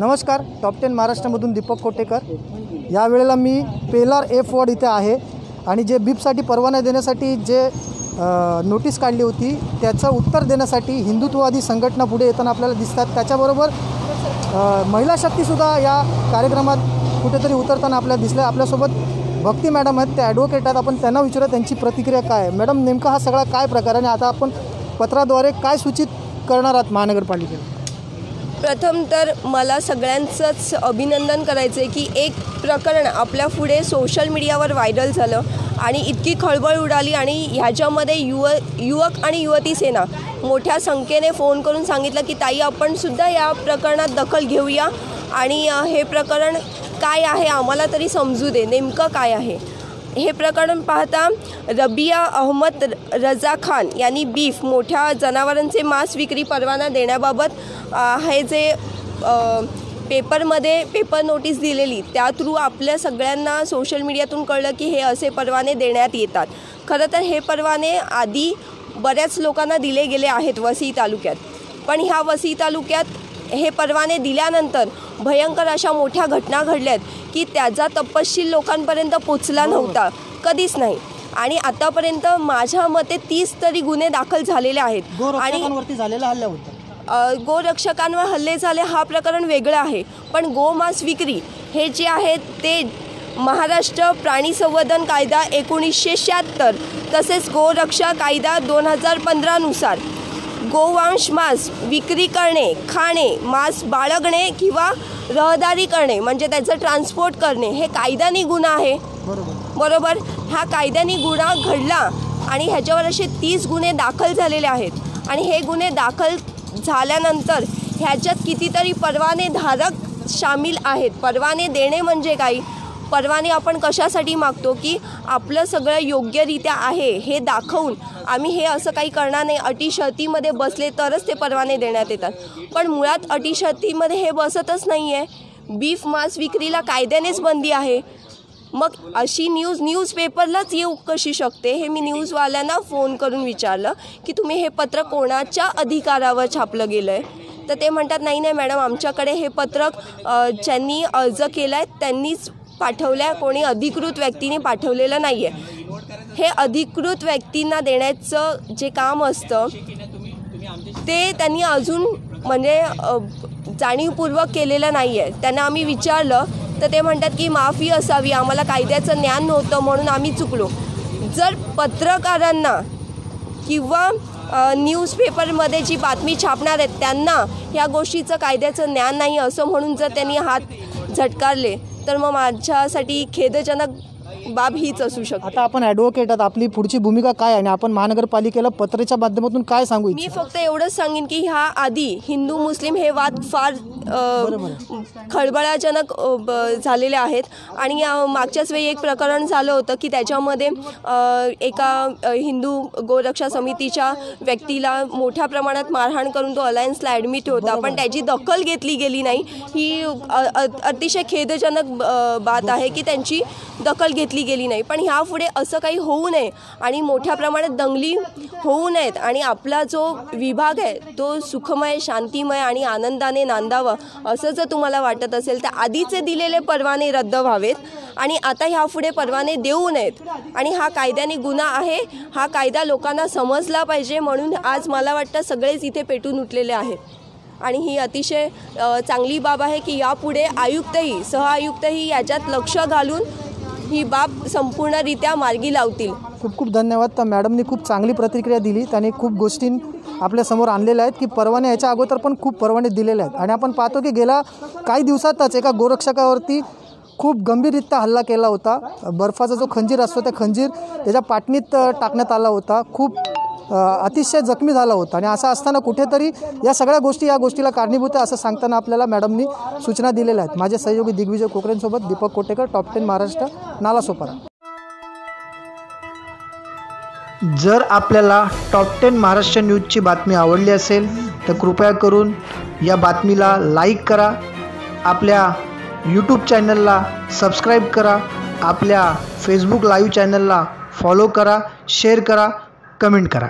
नमस्कार, टॉप 10 महाराष्ट्रामधून दीपक कोटेकर। यावेळेला मी पेलार एफ वॉर्ड इथे आहे आणि जे बीपसाठी परवाना देण्यासाठी जे नोटीस काढली होती त्याचं उत्तर देण्यासाठी हिंदुत्ववादी संघटना पुढे येताना आपल्याला दिसतात। त्याच्याबरोबर महिला शक्तीसुद्धा या कार्यक्रमात कुठेतरी उतरताना आपल्याला दिसलं। आपल्यासोबत भक्ती मॅडम आहेत, त्या ॲडव्होकेट आहेत। आपण त्यांना विचारूया त्यांची प्रतिक्रिया काय आहे। मॅडम, नेमका हा सगळा काय प्रकार आणि आता आपण पत्राद्वारे काय सूचित करणार आहात महानगरपालिकेला? प्रथम तर मला सगळ्यांचंच अभिनंदन करायचं आहे की एक प्रकरण आपल्या पुढे सोशल मीडियावर व्हायरल झालं आणि इतकी खळबळ उडाली आणि ह्याच्यामध्ये युवक आणि युवती सेना मोठ्या संख्येने फोन करून सांगितलं की ताई आपणसुद्धा या प्रकरणात दखल घेऊया आणि हे प्रकरण काय आहे आम्हाला तरी समजू दे, नेमकं काय आहे हे प्रकरण पाहता। रबिया अहमद रजा खान यांनी बीफ मोठ्या जनावरांचे मांस विक्री परवाना देण्याबाबत हे जे पेपर नोटीस दिलेली त्या थ्रू आपल्या सगळ्यांना सोशल मीडियातून कळलं की हे असे परवाने देण्यात येतात। खरं तर हे परवाने आधी बऱ्याच लोकांना दिले गेले आहेत वसई तालुक्यात, पण ह्या वसई तालुक्यात हे परवाने दिल्यानंतर भयंकर अशा मोठ्या घटना घडल्यात की त्याचा तपशील लोकांपर्यंत पोचला नव्हता, कधीच नाही। आणि आतापर्यंत माझ्या मते 30 तरी गुन्हे दाखल झालेले आहेत आणि झालेला हल्ला होता। गोरक्षकांवर हल्ले झाले हा प्रकरण वेगळं आहे, पण गोमांस विक्री हे जे आहे ते महाराष्ट्र प्राणी संवर्धन कायदा 1976 तसेच गोरक्षा कायदा 2015 नुसार गोवंश मांस विक्री करणे, खाणे, मांस बाळगणे किंवा रहदारी करणे म्हणजे त्याचं ट्रान्सपोर्ट करणे हे कायद्याने गुन्हा आहे। बरोबर, हा कायद्याने गुन्हा घडला आणि ह्याच्यावर असे 30 गुन्हे दाखल झालेले आहेत आणि हे गुन्हे दाखल झाल्यानंतर ह्याच्यात कितीतरी परवाने धारक सामील आहेत। परवाने देणे म्हणजे काय? परवाने आपण कशासाठी मागतो की आपलं सगळं योग्यरित्या आहे हे दाखवून आम्ही हे असं काही करणार नाही, अटी शर्तीमध्ये बसले तरच ते परवाने देण्यात येतात। पण मुळात अटी शर्तीमध्ये हे बसतच नाही आहे। बीफ मांस विक्रीला कायद्यानेच बंदी आहे। मग अशी न्यूजपेपरलाच येऊ कशी शकते हे मी न्यूजवाल्यांना फोन करून विचारलं की तुम्ही हे पत्र कोणाच्या अधिकारावर छापलं गेलं आहे? तर ते म्हणतात नाही मॅडम, आमच्याकडे हे पत्रक ज्यांनी अर्ज केला आहे त्यांनीच पाठवलं आहे, कोणी अधिकृत व्यक्तीने पाठवलेलं नाही आहे। हे अधिकृत व्यक्तींना देण्याचं जे काम असतं ते त्यांनी अजून म्हणजे जाणीवपूर्वक केलेलं नाही आहे। त्यांना आम्ही विचारलं तर ते म्हणतात की माफी असावी, आम्हाला कायद्याचं ज्ञान नव्हतं म्हणून आम्ही चुकलो। जर पत्रकारांना किंवा न्यूजपेपरमध्ये जी बातमी छापणार आहेत त्यांना या गोष्टीचं कायद्याचं ज्ञान नाही असं म्हणून जर त्यांनी हात झटकारले तर मग माझ्यासाठी खेदजनक बाब हीच असू शकते। आता आपण ॲडव्होकेट आहात, आपली पुढची भूमिका काय आणि आपण महानगरपालिकेला पत्राच्या माध्यमातून काय सांगू इच्छिता? मी फक्त एवढंच सांगेन की ह्या आधी हिंदू मुस्लिम हे वाद फार खळबळजनक झालेले आहेत आणि मागच्याच वेळी एक प्रकरण झालं होतं की त्याच्यामध्ये एका हिंदू गोरक्षा समितीच्या व्यक्तीला मोठ्या प्रमाणात मारहाण करून तो अलायन्सला ॲडमिट होता, पण त्याची दखल घेतली गेली नाही। ही अतिशय खेदजनक बात आहे की त्यांची दखल घेतली गेली नाही। पण ह्यापुढे असं काही होऊ नये आणि मोठ्या प्रमाणात दंगली होऊ नयेत आणि आपला जो विभाग आहे तो सुखमय, शांतिमय आणि आनंदाने नांदावा असं जर तुम्हाला वाटत असेल तर आधीचे दिलेले परवाने रद्द व्हावेत आणि आता ह्यापुढे परवाने देऊ नयेत। आणि हा कायद्याने गुन्हा आहे, हा कायदा लोकांना समजला पाहिजे म्हणून आज मला वाटतं सगळेच इथे पेटून उठलेले आहेत आणि ही अतिशय चांगली बाब आहे की यापुढे आयुक्तही सहआयुक्तही याच्यात लक्ष घालून ही बाब संपूर्णरित्या मार्गी लावतील। खूप खूप धन्यवाद। त्या मॅडमनी खूप चांगली प्रतिक्रिया दिली, त्याने खूप गोष्टी आपल्यासमोर आणलेल्या आहेत की परवाने याच्या अगोदर पण खूप परवाने दिलेले आहेत आणि आपण पाहतो की गेल्या काही दिवसातच एका गोरक्षकावरती खूप गंभीररित्या हल्ला केला होता। बर्फाचा जो खंजीर असतो त्या खंजीर त्याच्या पाटणीत टाकण्यात आला होता, खूप अतिशय जखमी झाला होता आणि असं असताना कुठेतरी या सगळ्या गोष्टी या गोष्टीला कारणीभूत आहे असं सांगताना आपल्याला मॅडमनी सूचना दिलेल्या आहेत। माझे सहयोगी दिग्विजय कोकरेंसोबत दीपक कोटेकर, टॉप 10 महाराष्ट्र, नालासोपारा। जर आपल्याला टॉप 10 महाराष्ट्र न्यूजची बातमी आवडली असेल तर कृपया करून या बातमीला लाईक करा, आपल्या यूट्यूब चॅनलला सबस्क्राईब करा, आपल्या फेसबुक लाईव्ह चॅनलला फॉलो करा, शेअर करा, कमेंट करा।